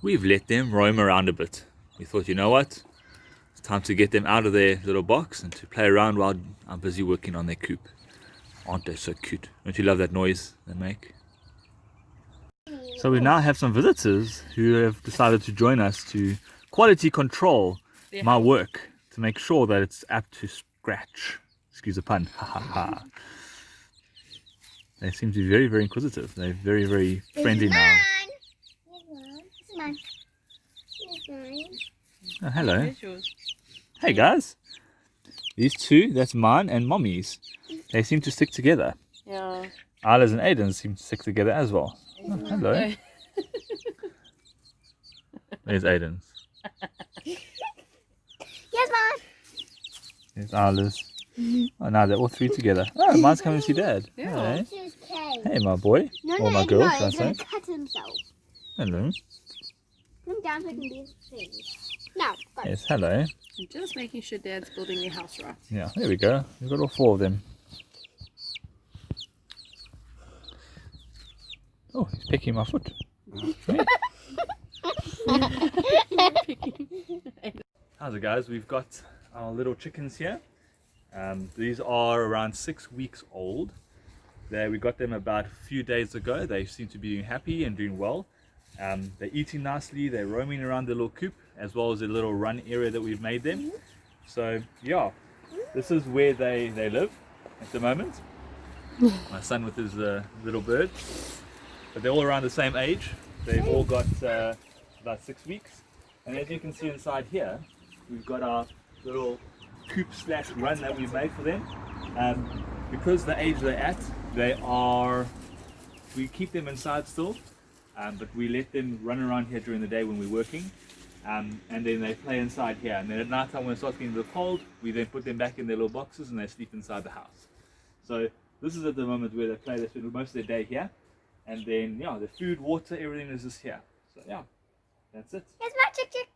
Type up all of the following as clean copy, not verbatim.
we've let them roam around a bit. We thought, you know what? It's time to get them out of their little box and to play around while I'm busy working on their coop. Aren't they so cute? Don't you love that noise they make? So we now have some visitors who have decided to join us to quality control my work to make sure that it's up to scratch. Excuse the pun. Ha ha ha. They seem to be very, very inquisitive. They're very, very friendly now. Oh, hello. Hey guys. These two, that's mine and Mommy's. They seem to stick together. Yeah. Isla's and Aiden's seem to stick together as well. Oh, hello. There's Aiden's. Yes, Mom. There's Isla's. Oh, now they're all three together. Oh, mine's coming to see Dad. Yeah. Hey, my boy. Or my girl, should I say. He's cut himself. Hello. Come down so I can do his thing. Now, go. Yes, hello. I'm just making sure Dad's building your house right. Yeah, there we go. We've got all four of them. Oh, he's picking my foot. How's it, guys? We've got our little chickens here. These are around 6 weeks old. We got them about a few days ago. They seem to be doing happy and doing well. They're eating nicely. They're roaming around the little coop as well as the little run area that we've made them. So yeah, this is where they live at the moment. My son with his little bird. But they're all around the same age. They've all got about 6 weeks. And as you can see inside here, we've got our little coop / run that we've made for them. Because the age they're at, we keep them inside still, but we let them run around here during the day when we're working. And then they play inside here. And then at night time when it starts getting a little cold, we then put them back in their little boxes and they sleep inside the house. So this is at the moment where they play. They spend most of their day here. And then, yeah, the food, water, everything is just here. So, yeah, that's it. Here's my chick.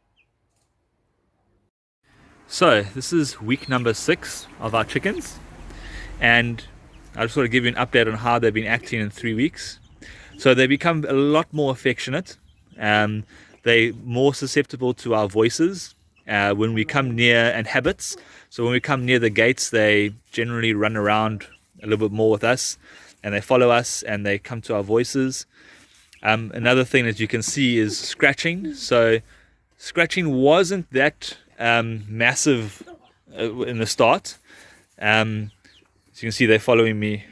So, this is week number 6 of our chickens. And I just want to give you an update on how they've been acting in 3 weeks. So, they become a lot more affectionate. They're more susceptible to our voices when we come near, and habits. So, when we come near the gates, they generally run around a little bit more with us. And they follow us and they come to our voices. Another thing that you can see is scratching. So scratching wasn't that massive in the start. As you can see, they're following me.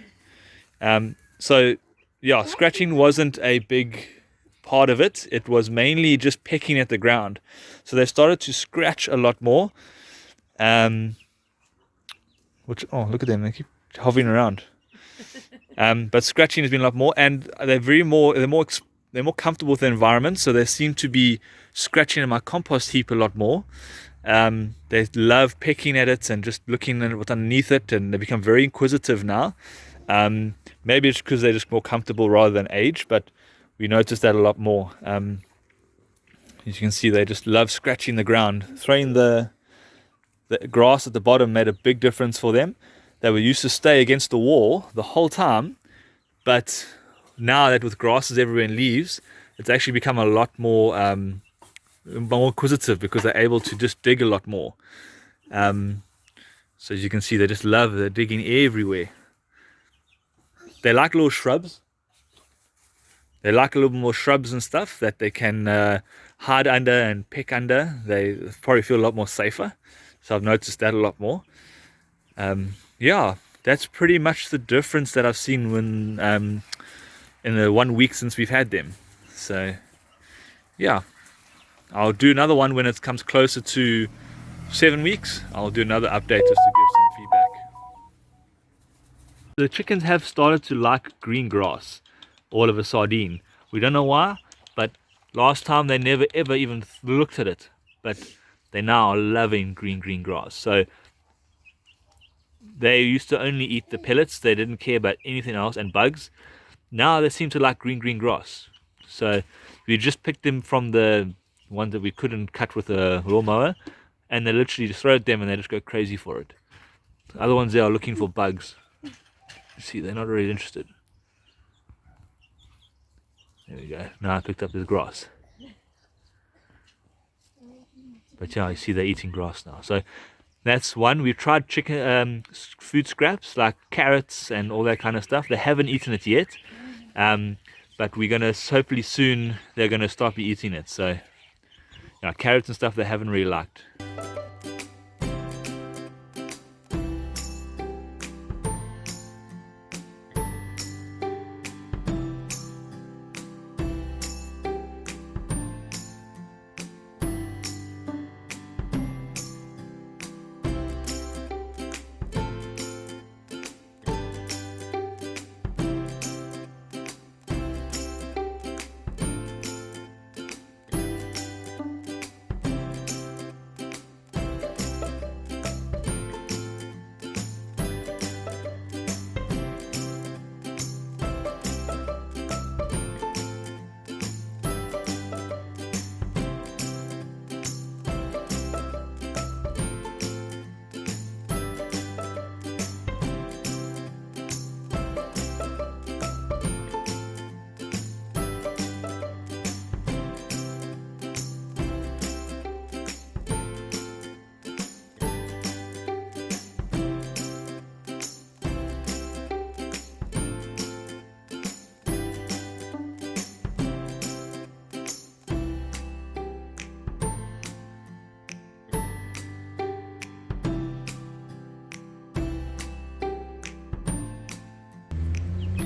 So yeah, scratching wasn't a big part of it. It was mainly just pecking at the ground. So they started to scratch a lot more. Oh, look at them, they keep hovering around. But scratching has been a lot more, and they're more comfortable with the environment, so they seem to be scratching in my compost heap a lot more. They love pecking at it and just looking at what's underneath it, and they become very inquisitive now. Maybe it's because they're just more comfortable rather than age, but we noticed that a lot more. As you can see, they just love scratching the ground. Throwing the grass at the bottom made a big difference for them. They were used to stay against the wall the whole time, but now that with grasses everywhere and leaves, it's actually become a lot more inquisitive because they're able to just dig a lot more. So as you can see, they're digging everywhere. They like little shrubs. They like a little more shrubs and stuff that they can hide under and peck under. They probably feel a lot more safer. So I've noticed that a lot more. Yeah, that's pretty much the difference that I've seen when in the 1 week since we've had them. So yeah, I'll do another one when it comes closer to 7 weeks. I'll do another update just to give some feedback. The chickens have started to like green grass all of a sardine. We don't know why, but last time they never ever even looked at it, but they now are loving green grass. So they used to only eat the pellets. They didn't care about anything else, and bugs. Now they seem to like green grass. So we just picked them from the ones that we couldn't cut with a lawnmower, and they literally just throw at them and they just go crazy for it. The other ones, they are looking for bugs. You see, they're not really interested. There we go. Now I picked up this grass. But yeah, you see they're eating grass now. So that's one. We've tried chicken food scraps like carrots and all that kind of stuff. They haven't eaten it yet, but we're gonna hopefully soon they're gonna start be eating it. So yeah, carrots and stuff they haven't really liked.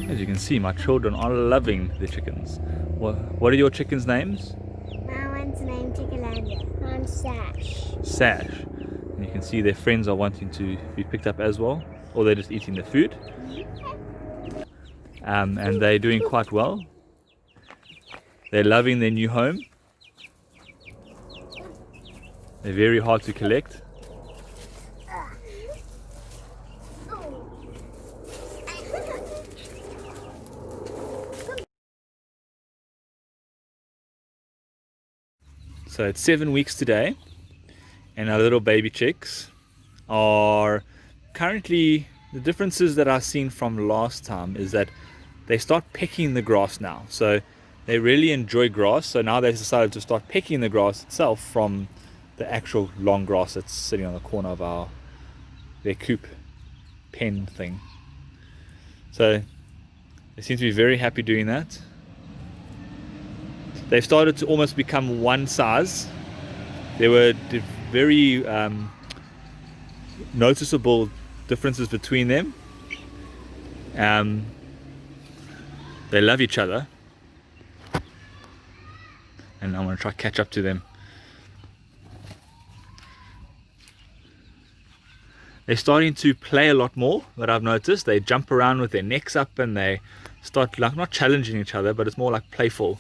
As you can see, my children are loving the chickens. What are your chickens' names? My one's named Chickalanda. Mine's Sash. Sash. And you can see their friends are wanting to be picked up as well, or they're just eating the food. And they're doing quite well. They're loving their new home. They're very hard to collect. So it's 7 weeks today, and our little baby chicks are currently, the differences that I've seen from last time is that they start pecking the grass now. So they really enjoy grass, so now they've decided to start pecking the grass itself from the actual long grass that's sitting on the corner of their coop pen thing. So they seem to be very happy doing that. They've started to almost become one size. There were very noticeable differences between them. They love each other, and I'm going to try to catch up to them. They're starting to play a lot more, that I've noticed. They jump around with their necks up and they start like not challenging each other, but it's more like playful.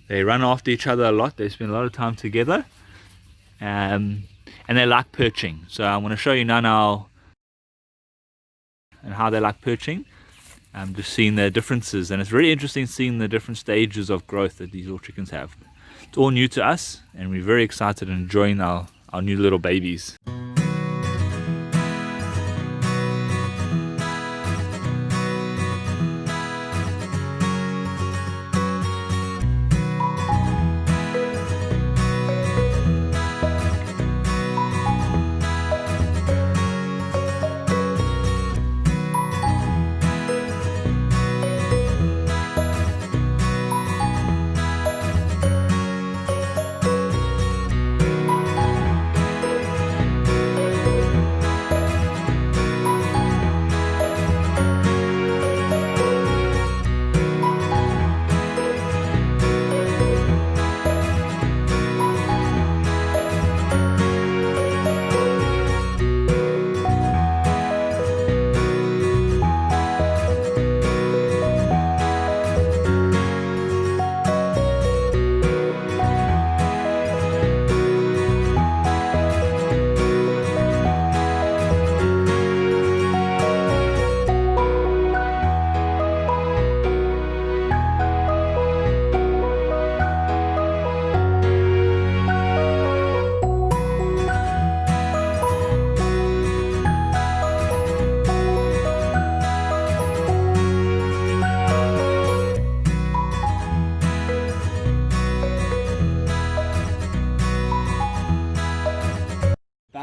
They run after each other a lot. They spend a lot of time together, and they like perching. So I'm going to show you now and how they like perching. I'm just seeing the differences, and it's really interesting seeing the different stages of growth that these little chickens have. It's all new to us, and we're very excited and enjoying our new little babies.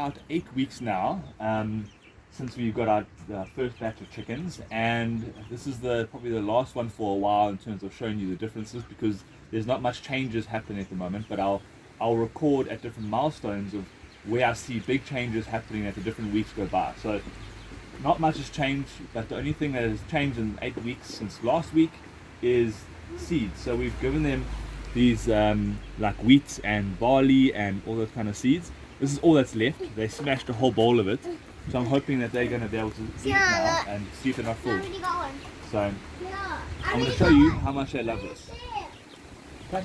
about 8 weeks now since we got our first batch of chickens, and this is probably the last one for a while in terms of showing you the differences, because there's not much changes happening at the moment, but I'll record at different milestones of where I see big changes happening as the different weeks go by. So not much has changed, but the only thing that has changed in 8 weeks since last week is seeds. So we've given them these like wheat and barley and all those kind of seeds. This is all that's left. They smashed a whole bowl of it, so I'm hoping that they're going to be able to eat it now and see if they're not full. So I'm going to show you how much they love this. Okay.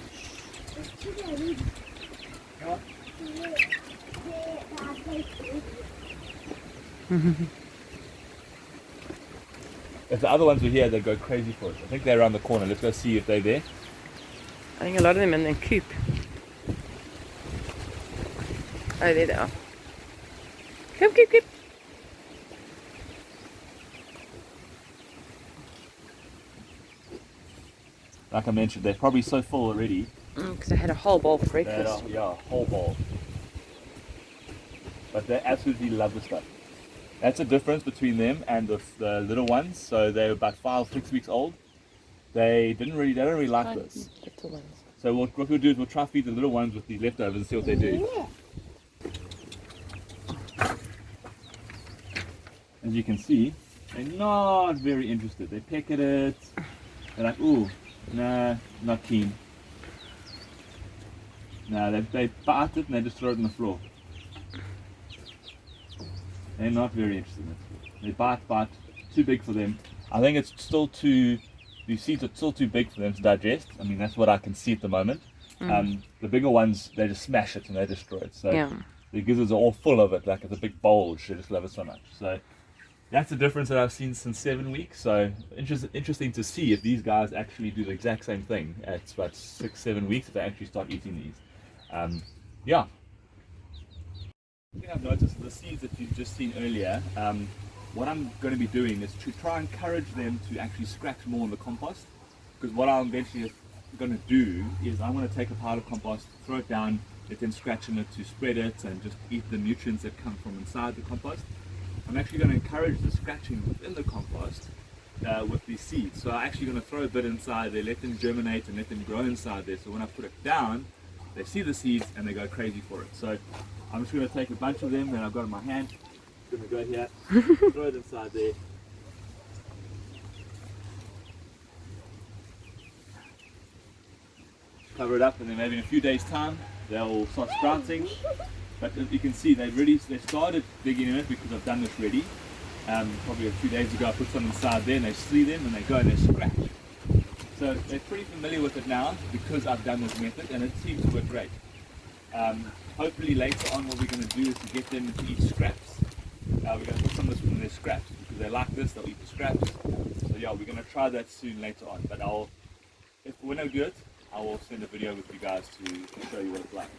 If the other ones were here, they'd go crazy for it. I think they're around the corner. Let's go see if they're there. I think a lot of them in the coop. Oh, there they are. Come, come, come. Like I mentioned, they're probably so full already. Because I had a whole bowl for breakfast. Yeah, a whole bowl. But they absolutely love the stuff. That's the difference between them and the little ones. So they're about 5-6 weeks old. They don't really like this. Little ones. So what we'll do is we'll try to feed the little ones with the leftovers and see what they do. As you can see, they're not very interested. They peck at it. They're like, ooh, nah, not keen. No, they bite it and they just throw it on the floor. They're not very interested in it. They bite, too big for them. I think it's still too, these seeds are still too big for them to digest. I mean, that's what I can see at the moment. The bigger ones, they just smash it and they destroy it. So Yeah. the gizzards are all full of it, like it's a big bulge. They just love it so much. So that's the difference that I've seen since 7 weeks. So interesting to see if these guys actually do the exact same thing at about 6-7 weeks, if they actually start eating these. Yeah. One thing I've noticed with the seeds that you've just seen earlier, what I'm going to be doing is to try and encourage them to actually scratch more in the compost, because what I'm eventually going to do is I'm going to take a pile of compost, throw it down, let them scratch in it to spread it and just eat the nutrients that come from inside the compost. I'm actually going to encourage the scratching within the compost with these seeds. So I'm actually going to throw a bit inside there, let them germinate and let them grow inside there, so when I put it down, they see the seeds and they go crazy for it. So I'm just going to take a bunch of them that I've got in my hand, I'm going to go here, throw it inside there. Cover it up, and then maybe in a few days time they'll start sprouting. But as you can see, they started digging in it because I've done this already. Probably a few days ago I put some inside there and they see them and they go and they scratch. So they're pretty familiar with it now because I've done this method and it seems to work great. Hopefully later on what we're going to do is to get them to eat scraps. We're going to put some of this in their scraps because they like this, they'll eat the scraps. So yeah, we're going to try that soon later on. But if we're no good, I will send a video with you guys to show you what it's like.